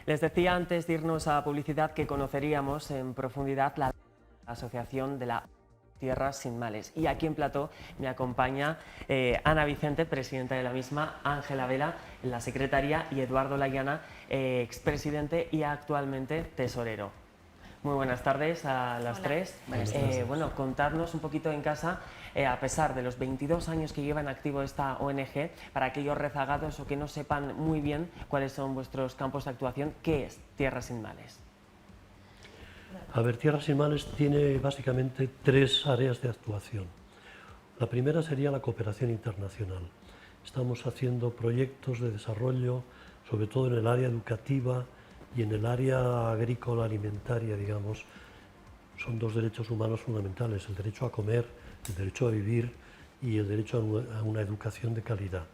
Les decía antes de irnos a publicidad que conoceríamos en profundidad la asociación de la Tierras Sin Males. Y aquí en plató me acompaña Ana Vicente, presidenta de la misma, Ángela Vela, la secretaria, y Eduardo Layana, expresidente y actualmente tesorero. Muy buenas tardes a las tres. Bueno, contarnos un poquito en casa, a pesar de los 22 años que lleva en activo esta ONG, para aquellos rezagados o que no sepan muy bien cuáles son vuestros campos de actuación, ¿qué es Tierras Sin Males? A ver, Tierras Sin Males tiene básicamente tres áreas de actuación. La primera sería la cooperación internacional. Estamos haciendo proyectos de desarrollo, sobre todo en el área educativa y en el área agrícola alimentaria, digamos. Son dos derechos humanos fundamentales, el derecho a comer, el derecho a vivir y el derecho a una educación de calidad.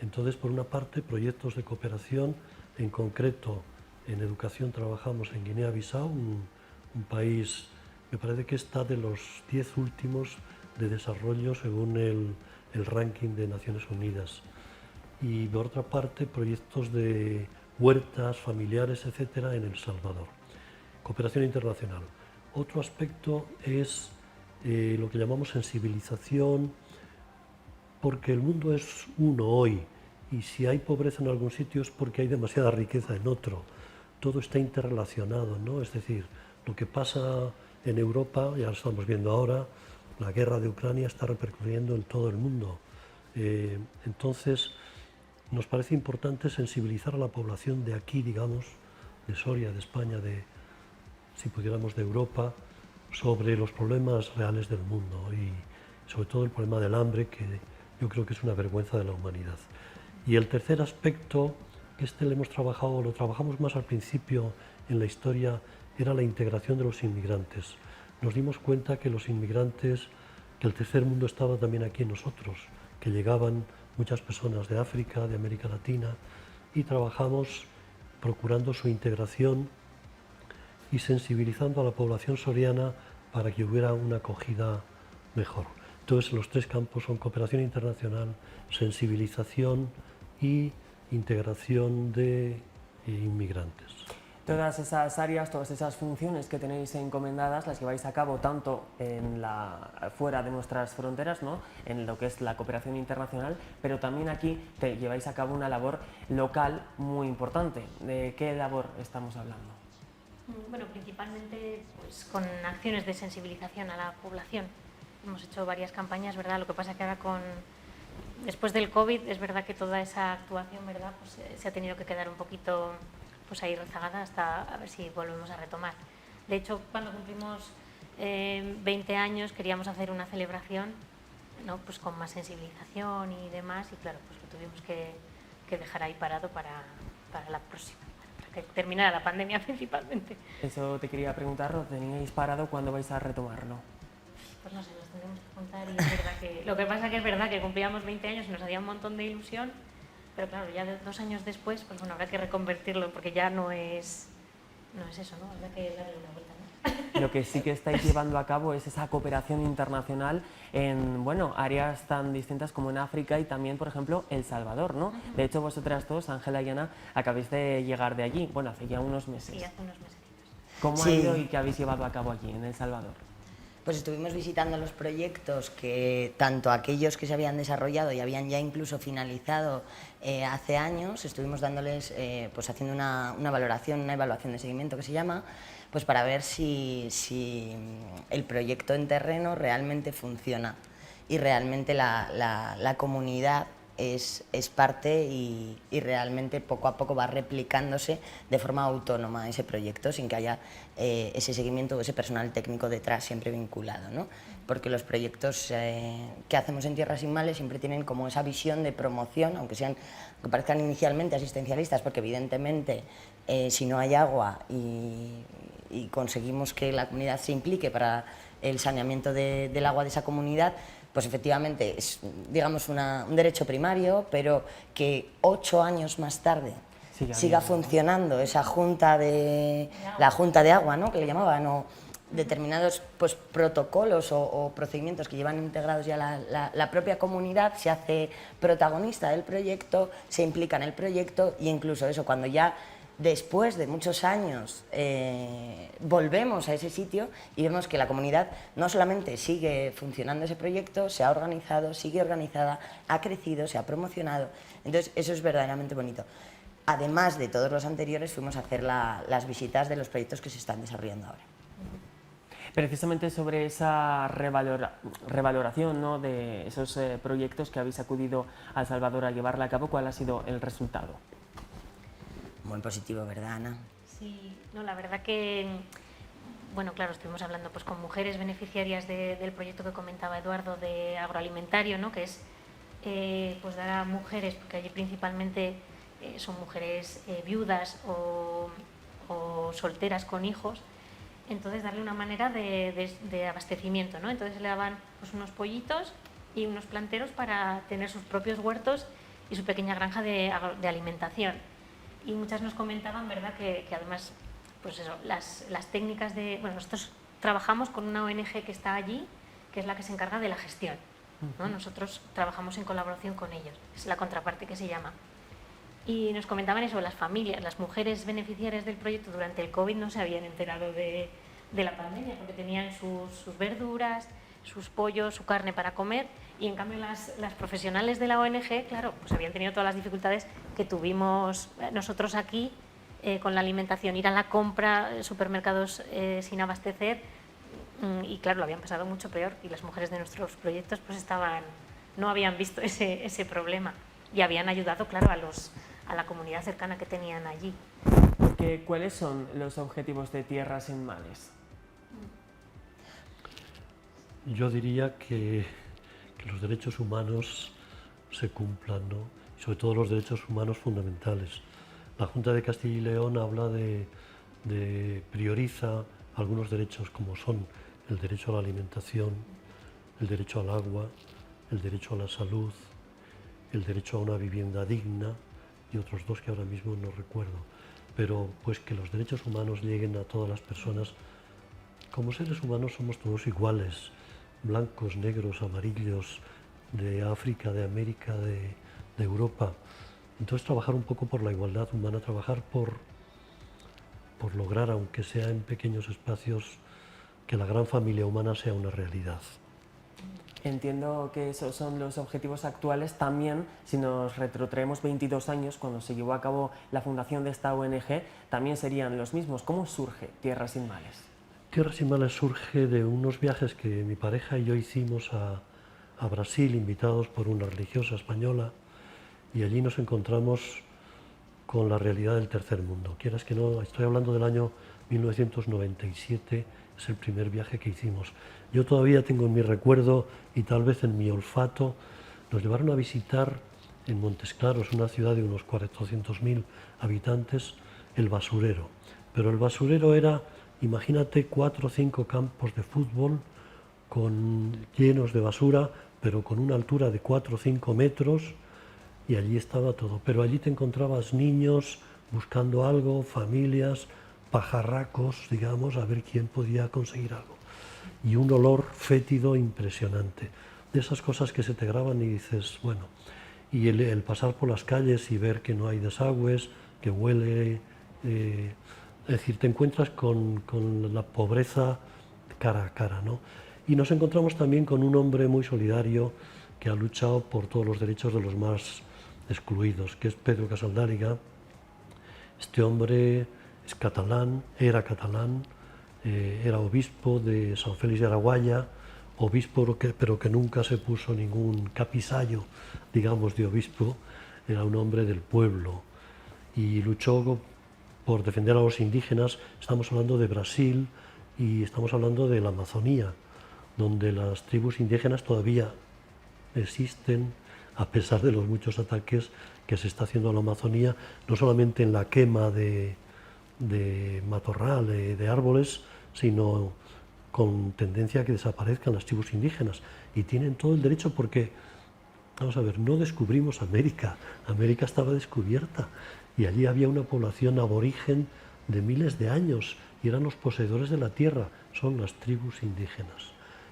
Entonces, por una parte, proyectos de cooperación, en concreto en educación trabajamos en Guinea-Bissau, un país, me parece que está de los 10 últimos de desarrollo según el ranking de Naciones Unidas. Y por otra parte, proyectos de huertas familiares, etcétera, en El Salvador. Cooperación internacional. Otro aspecto es lo que llamamos sensibilización, porque el mundo es uno hoy, y si hay pobreza en algún sitio es porque hay demasiada riqueza en otro. Todo está interrelacionado, ¿no? Es decir, lo que pasa en Europa, ya lo estamos viendo ahora, la guerra de Ucrania está repercutiendo en todo el mundo. Entonces, nos parece importante sensibilizar a la población de aquí, digamos, de Soria, de España, si pudiéramos, de Europa, sobre los problemas reales del mundo y sobre todo el problema del hambre, que yo creo que es una vergüenza de la humanidad. Y el tercer aspecto, que lo trabajamos más al principio en la historia, era la integración de los inmigrantes. Nos dimos cuenta que los inmigrantes, que el tercer mundo estaba también aquí en nosotros, que llegaban muchas personas de África, de América Latina, y trabajamos procurando su integración y sensibilizando a la población soriana para que hubiera una acogida mejor. Entonces, los tres campos son cooperación internacional, sensibilización y integración de inmigrantes. Todas esas áreas, todas esas funciones que tenéis encomendadas, las lleváis a cabo tanto fuera de nuestras fronteras, ¿no?, en lo que es la cooperación internacional, pero también aquí lleváis a cabo una labor local muy importante. ¿De qué labor estamos hablando? Bueno, principalmente pues, con acciones de sensibilización a la población. Hemos hecho varias campañas, ¿verdad? Lo que pasa que ahora después del COVID es verdad que toda esa actuación, ¿verdad?, pues, se ha tenido que quedar un poquito pues ahí rezagada hasta a ver si volvemos a retomar. De hecho, cuando cumplimos 20 años queríamos hacer una celebración, ¿no?, pues con más sensibilización y demás, y claro, pues lo tuvimos que dejar ahí parado para la próxima, para que terminara la pandemia principalmente. Eso te quería preguntar, ¿lo teníais parado? ¿Cuándo vais a retomarlo? Pues no sé, nos tendremos que contar, y es verdad que lo que pasa que es verdad que cumplíamos 20 años y nos hacía un montón de ilusión. Pero claro, ya 2 años después, pues bueno, habrá que reconvertirlo porque ya no es eso, ¿no? Habrá que darle una vuelta, ¿no? Lo que sí que estáis llevando a cabo es esa cooperación internacional en, bueno, áreas tan distintas como en África y también, por ejemplo, El Salvador, ¿no? De hecho, vosotras dos, Ángela y Ana, acabáis de llegar de allí, bueno, hace ya unos meses. Sí, hace unos mesecitos. ¿Cómo ha ido y qué habéis llevado a cabo allí, en El Salvador? Pues estuvimos visitando los proyectos que tanto aquellos que se habían desarrollado y habían ya incluso finalizado hace años, estuvimos dándoles, pues haciendo una valoración, una evaluación de seguimiento que se llama, pues para ver si el proyecto en terreno realmente funciona y realmente la comunidad es parte y realmente poco a poco va replicándose de forma autónoma ese proyecto sin que haya ese seguimiento o ese personal técnico detrás siempre vinculado, ¿no? Porque los proyectos que hacemos en Tierras Sin Males siempre tienen como esa visión de promoción, aunque parezcan inicialmente asistencialistas, porque evidentemente si no hay agua y conseguimos que la comunidad se implique para el saneamiento del agua de esa comunidad, pues efectivamente es, digamos, un derecho primario, pero que 8 años más tarde siga funcionando esa la junta de agua, ¿no?, que le llamaban, o determinados pues, protocolos o procedimientos que llevan integrados ya la propia comunidad, se hace protagonista del proyecto, se implica en el proyecto, e incluso eso, cuando ya después de muchos años volvemos a ese sitio y vemos que la comunidad no solamente sigue funcionando ese proyecto, se ha organizado, sigue organizada, ha crecido, se ha promocionado. Entonces eso es verdaderamente bonito. Además de todos los anteriores, fuimos a hacer las visitas de los proyectos que se están desarrollando ahora. Precisamente sobre esa revaloración, ¿no?, de esos proyectos que habéis acudido a El Salvador a llevarla a cabo, ¿cuál ha sido el resultado? Muy positivo, ¿verdad, Ana? Sí, no, la verdad que, bueno, claro, estuvimos hablando pues con mujeres beneficiarias del proyecto que comentaba Eduardo de agroalimentario, ¿no?, que es pues dar a mujeres, porque allí principalmente son mujeres viudas o solteras con hijos, entonces darle una manera de abastecimiento, ¿no? Entonces le daban pues unos pollitos y unos planteros para tener sus propios huertos y su pequeña granja de alimentación. Y muchas nos comentaban, ¿verdad?, que además, pues eso, las técnicas de... Bueno, nosotros trabajamos con una ONG que está allí, que es la que se encarga de la gestión, ¿no? Nosotros trabajamos en colaboración con ellos, es la contraparte que se llama. Y nos comentaban eso, las familias, las mujeres beneficiarias del proyecto durante el COVID no se habían enterado de la pandemia, porque tenían sus verduras, sus pollos, su carne para comer, y en cambio las profesionales de la ONG, claro, pues habían tenido todas las dificultades que tuvimos nosotros aquí con la alimentación, ir a la compra, supermercados sin abastecer, y claro, lo habían pasado mucho peor, y las mujeres de nuestros proyectos pues no habían visto ese problema, y habían ayudado, claro, a la comunidad cercana que tenían allí. Porque, ¿cuáles son los objetivos de Tierras sin Males? Yo diría que los derechos humanos se cumplan, ¿no? Y sobre todo los derechos humanos fundamentales. La Junta de Castilla y León habla prioriza algunos derechos como son el derecho a la alimentación, el derecho al agua, el derecho a la salud, el derecho a una vivienda digna y otros dos que ahora mismo no recuerdo. Pero pues que los derechos humanos lleguen a todas las personas. Como seres humanos somos todos iguales, blancos, negros, amarillos, de África, de América, de Europa. Entonces trabajar un poco por la igualdad humana, trabajar por lograr, aunque sea en pequeños espacios, que la gran familia humana sea una realidad. Entiendo que esos son los objetivos actuales. También, si nos retrotraemos 22 años, cuando se llevó a cabo la fundación de esta ONG, también serían los mismos. ¿Cómo surge Tierras sin Males? Tierras sin Males surge de unos viajes que mi pareja y yo hicimos a Brasil, invitados por una religiosa española, y allí nos encontramos con la realidad del tercer mundo. Quieras que no, estoy hablando del año 1997, es el primer viaje que hicimos. Yo todavía tengo en mi recuerdo y tal vez en mi olfato, nos llevaron a visitar en Montes Claros, una ciudad de unos 400.000 habitantes, el basurero. Pero el basurero era, imagínate, 4 o 5 campos de fútbol llenos de basura, pero con una altura de 4 o 5 metros, y allí estaba todo. Pero allí te encontrabas niños buscando algo, familias, pajarracos, digamos, a ver quién podía conseguir algo. Y un olor fétido impresionante. De esas cosas que se te graban y dices, bueno, y el pasar por las calles y ver que no hay desagües, que huele... es decir, te encuentras con la pobreza cara a cara, ¿no? Y nos encontramos también con un hombre muy solidario que ha luchado por todos los derechos de los más excluidos, que es Pedro Casaldáriga. Este hombre es catalán, era catalán, era obispo de San Félix de Araguaia, obispo pero que nunca se puso ningún capisallo, digamos, de obispo, era un hombre del pueblo y luchó por defender a los indígenas. Estamos hablando de Brasil y estamos hablando de la Amazonía, donde las tribus indígenas todavía existen, a pesar de los muchos ataques que se está haciendo a la Amazonía, no solamente en la quema de matorral, de árboles, sino con tendencia a que desaparezcan las tribus indígenas. Y tienen todo el derecho porque, vamos a ver, no descubrimos América, América estaba descubierta y allí había una población aborigen de miles de años y eran los poseedores de la tierra, son las tribus indígenas.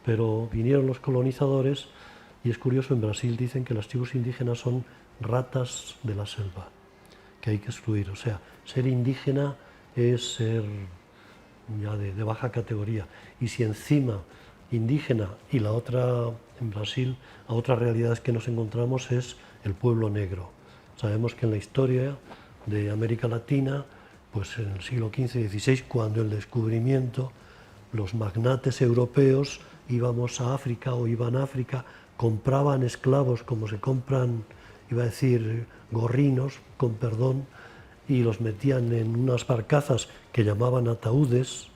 Pero vinieron los colonizadores y es curioso, en Brasil dicen que las tribus indígenas son ratas de la selva, que hay que excluir. O sea, ser indígena es ser ya de baja categoría. Y si encima indígena y la otra, en Brasil, a otras realidades que nos encontramos es el pueblo negro. Sabemos que en la historia de América Latina, pues en el siglo XV y XVI, cuando el descubrimiento, los magnates europeos íbamos a África o iban a África, compraban esclavos como se compran, iba a decir, gorrinos, con perdón, y los metían en unas barcazas que llamaban ataúdes,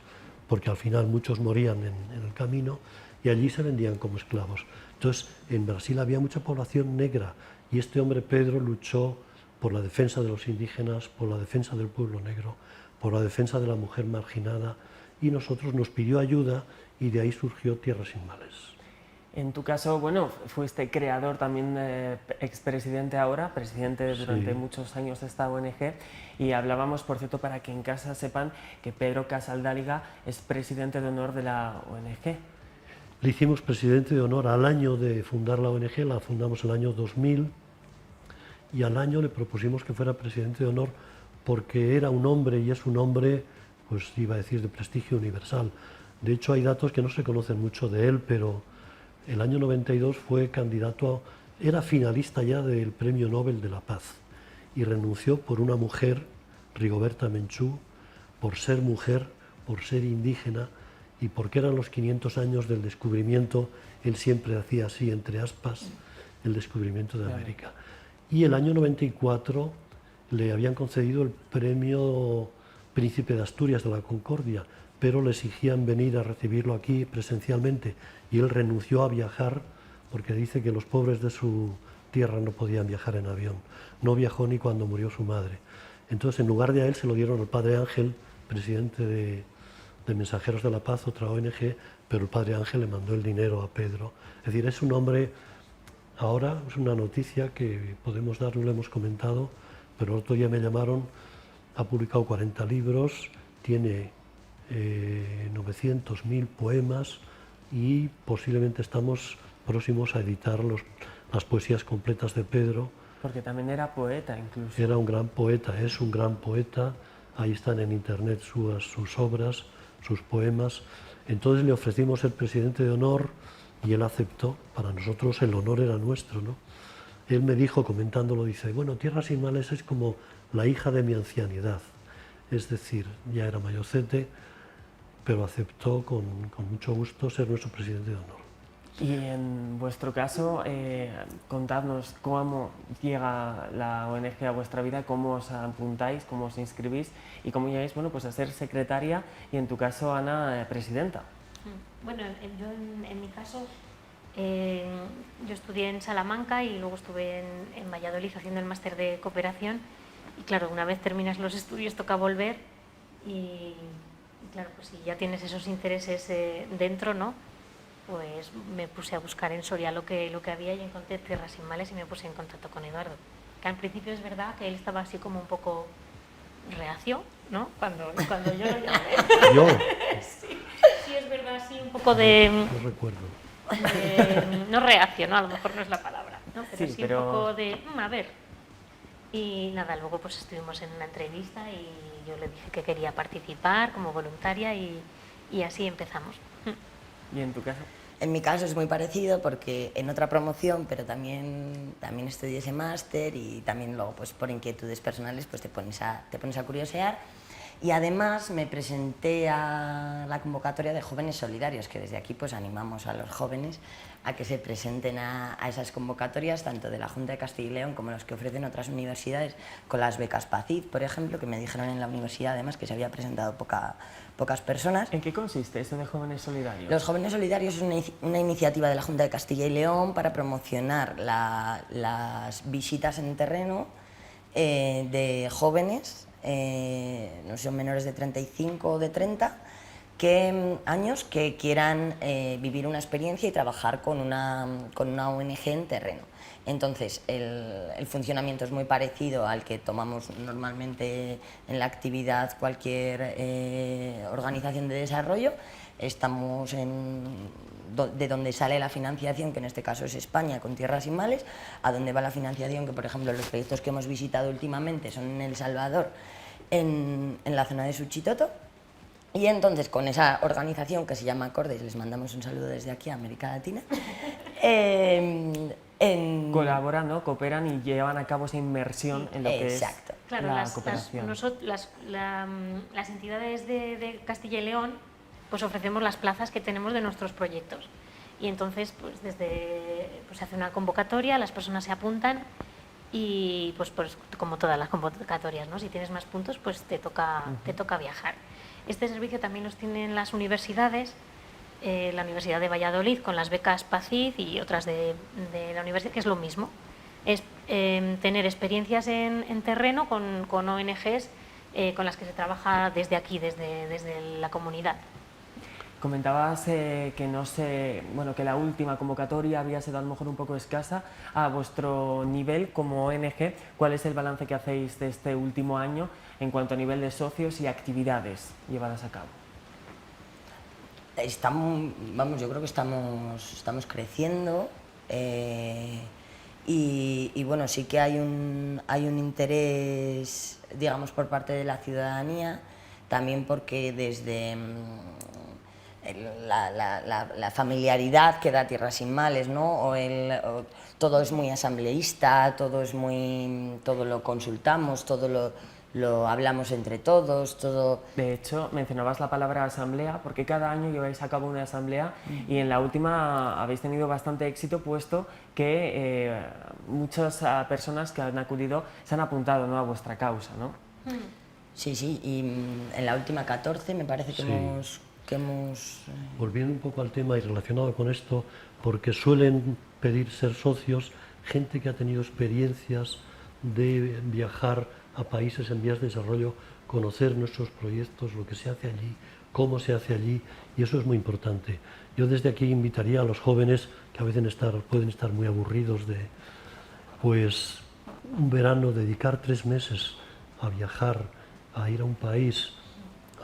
porque al final muchos morían en el camino, y allí se vendían como esclavos. Entonces, en Brasil había mucha población negra, y este hombre Pedro luchó por la defensa de los indígenas, por la defensa del pueblo negro, por la defensa de la mujer marginada, y nosotros nos pidió ayuda, y de ahí surgió Tierras Sin Males. En tu caso, bueno, fuiste creador también, expresidente ahora, presidente durante muchos años de esta ONG, y hablábamos, por cierto, para que en casa sepan que Pedro Casaldáliga es presidente de honor de la ONG. Le hicimos presidente de honor al año de fundar la ONG, la fundamos el año 2000, y al año le propusimos que fuera presidente de honor porque era un hombre, y es un hombre, pues iba a decir, de prestigio universal. De hecho, hay datos que no se conocen mucho de él, pero el año 92 fue candidato, era finalista ya del Premio Nobel de la Paz y renunció por una mujer, Rigoberta Menchú, por ser mujer, por ser indígena y porque eran los 500 años del descubrimiento, él siempre hacía así, entre aspas, el descubrimiento de América. Y el año 94 le habían concedido el Premio Príncipe de Asturias de la Concordia, pero le exigían venir a recibirlo aquí presencialmente y él renunció a viajar porque dice que los pobres de su tierra no podían viajar en avión. No viajó ni cuando murió su madre. Entonces, en lugar de a él, se lo dieron al Padre Ángel, presidente de Mensajeros de la Paz, otra ONG, pero el Padre Ángel le mandó el dinero a Pedro. Es decir, es un hombre, ahora es una noticia que podemos dar, no lo hemos comentado, pero el otro día me llamaron, ha publicado 40 libros, tiene 900.000 poemas y posiblemente estamos próximos a editar las poesías completas de Pedro. Porque también era poeta incluso. Era un gran poeta, es un gran poeta, ahí están en internet sus obras, sus poemas. Entonces le ofrecimos ser presidente de honor y él aceptó. Para nosotros el honor era nuestro, ¿no? Él me dijo, comentándolo, dice, bueno, Tierras Sin Males es como la hija de mi ancianidad. Es decir, ya era mayorcete, pero aceptó con mucho gusto ser nuestro presidente de honor. Y en vuestro caso, contadnos cómo llega la ONG a vuestra vida, cómo os apuntáis, cómo os inscribís y cómo llegáis, bueno, pues a ser secretaria y en tu caso, Ana, presidenta. Bueno, yo en mi caso, yo estudié en Salamanca y luego estuve en Valladolid haciendo el máster de cooperación y claro, una vez terminas los estudios toca volver y claro, pues si ya tienes esos intereses dentro, ¿no? Pues me puse a buscar en Soria lo que había y encontré Tierras Sin Males y me puse en contacto con Eduardo. Que al principio es verdad que él estaba así como un poco reacio, ¿no? Cuando yo lo llamé. ¿Yo? Sí, es verdad, así un poco de... No recuerdo. No reacio, ¿no? A lo mejor no es la palabra, ¿no? Pero sí, pero... un poco de... a ver. Y nada, luego pues estuvimos en una entrevista y yo le dije que quería participar como voluntaria y así empezamos. ¿Y en tu caso? En mi caso es muy parecido porque en otra promoción, pero también estudié ese máster y también luego pues por inquietudes personales pues te pones a curiosear. Y además me presenté a la convocatoria de Jóvenes Solidarios, que desde aquí pues animamos a los jóvenes a que se presenten a esas convocatorias, tanto de la Junta de Castilla y León como los que ofrecen otras universidades, con las becas PACID, por ejemplo, que me dijeron en la universidad además que se había presentado pocas personas. ¿En qué consiste eso de Jóvenes Solidarios? Los Jóvenes Solidarios es una iniciativa de la Junta de Castilla y León para promocionar las visitas en terreno de jóvenes, no son menores de 35 o de 30, años que quieran vivir una experiencia y trabajar con una ONG en terreno. Entonces, el funcionamiento es muy parecido al que tomamos normalmente en la actividad cualquier organización de desarrollo. Estamos de donde sale la financiación, que en este caso es España con Tierras Sin Males, a donde va la financiación, que por ejemplo los proyectos que hemos visitado últimamente son en El Salvador, en la zona de Suchitoto. Y entonces con esa organización que se llama Acordes, les mandamos un saludo desde aquí a América Latina, colaboran, ¿no? Cooperan y llevan a cabo esa inmersión en lo que exacto. es Claro, la cooperación. las entidades de Castilla y León pues ofrecemos las plazas que tenemos de nuestros proyectos. Y entonces pues se hace una convocatoria, las personas se apuntan y pues como todas las convocatorias, ¿no? Si tienes más puntos pues te toca viajar. Este servicio también los tienen las universidades, la Universidad de Valladolid con las becas PACID y otras de la universidad, que es lo mismo. Es tener experiencias en terreno con ONGs con las que se trabaja desde aquí, desde la comunidad. Comentabas que que la última convocatoria había sido a lo mejor un poco escasa. A vuestro nivel como ONG, ¿cuál es el balance que hacéis de este último año en cuanto a nivel de socios y actividades llevadas a cabo? Yo creo que estamos creciendo y bueno, sí que hay un interés, digamos, por parte de la ciudadanía, también porque desde la familiaridad que da Tierras Sin Males, ¿no? Todo es muy asambleísta, todo lo consultamos, todo lo hablamos entre todos, todo... De hecho, mencionabas la palabra asamblea, porque cada año lleváis a cabo una asamblea y en la última habéis tenido bastante éxito, puesto que muchas personas que han acudido se han apuntado, ¿no?, a vuestra causa, ¿no? Sí, y en la última 14 me parece que Sí. hemos... Volviendo un poco al tema y relacionado con esto, porque suelen pedir ser socios gente que ha tenido experiencias de viajar a países en vías de desarrollo, conocer nuestros proyectos, lo que se hace allí, cómo se hace allí, y eso es muy importante. Yo desde aquí invitaría a los jóvenes que a veces pueden estar muy aburridos de, pues, un verano, dedicar 3 meses a viajar, a ir a un país.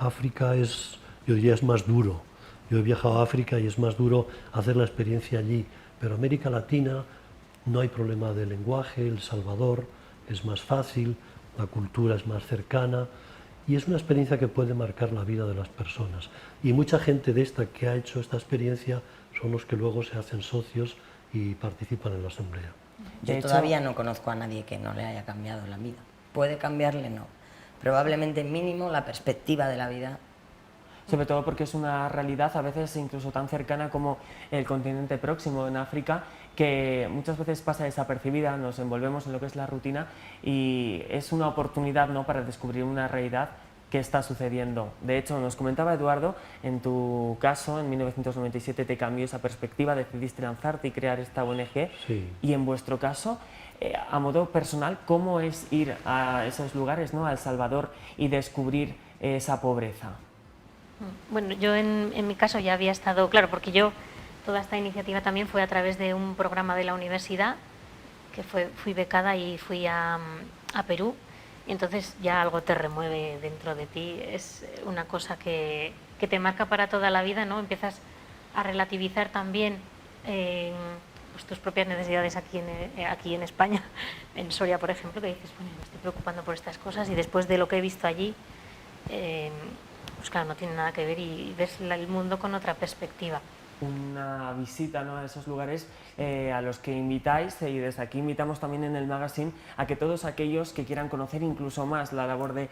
África yo diría, es más duro. Yo he viajado a África y es más duro hacer la experiencia allí, pero América Latina no hay problema de lenguaje, El Salvador es más fácil, la cultura es más cercana y es una experiencia que puede marcar la vida de las personas. Y mucha gente de esta que ha hecho esta experiencia son los que luego se hacen socios y participan en la asamblea. Yo todavía no conozco a nadie que no le haya cambiado la vida. ¿Puede cambiarle? No. Probablemente mínimo la perspectiva de la vida. Sobre todo porque es una realidad a veces incluso tan cercana como el continente próximo en África, que muchas veces pasa desapercibida, nos envolvemos en lo que es la rutina y es una oportunidad, ¿no?, para descubrir una realidad que está sucediendo. De hecho, nos comentaba Eduardo, en tu caso, en 1997 te cambió esa perspectiva, decidiste lanzarte y crear esta ONG. Sí. Y en vuestro caso, a modo personal, ¿cómo es ir a esos lugares, ¿no?, a El Salvador y descubrir esa pobreza? Bueno, yo en mi caso ya había estado, claro, porque toda esta iniciativa también fue a través de un programa de la universidad, que fui becada y fui a Perú, y entonces ya algo te remueve dentro de ti, es una cosa que te marca para toda la vida, ¿no? Empiezas a relativizar también pues tus propias necesidades aquí en España, en Soria, por ejemplo, que dices, bueno, me estoy preocupando por estas cosas y después de lo que he visto allí, pues claro, no tiene nada que ver y ves el mundo con otra perspectiva. Una visita, ¿no?, a esos lugares a los que invitáis, y desde aquí invitamos también en el magazine a que todos aquellos que quieran conocer incluso más la labor de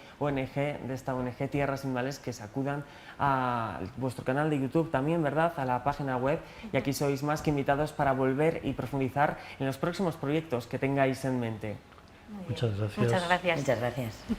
esta ONG Tierras Sin Males, que se acudan a vuestro canal de YouTube también, ¿verdad?, a la página web, y aquí sois más que invitados para volver y profundizar en los próximos proyectos que tengáis en mente. Muchas gracias. Muchas gracias. Muchas gracias.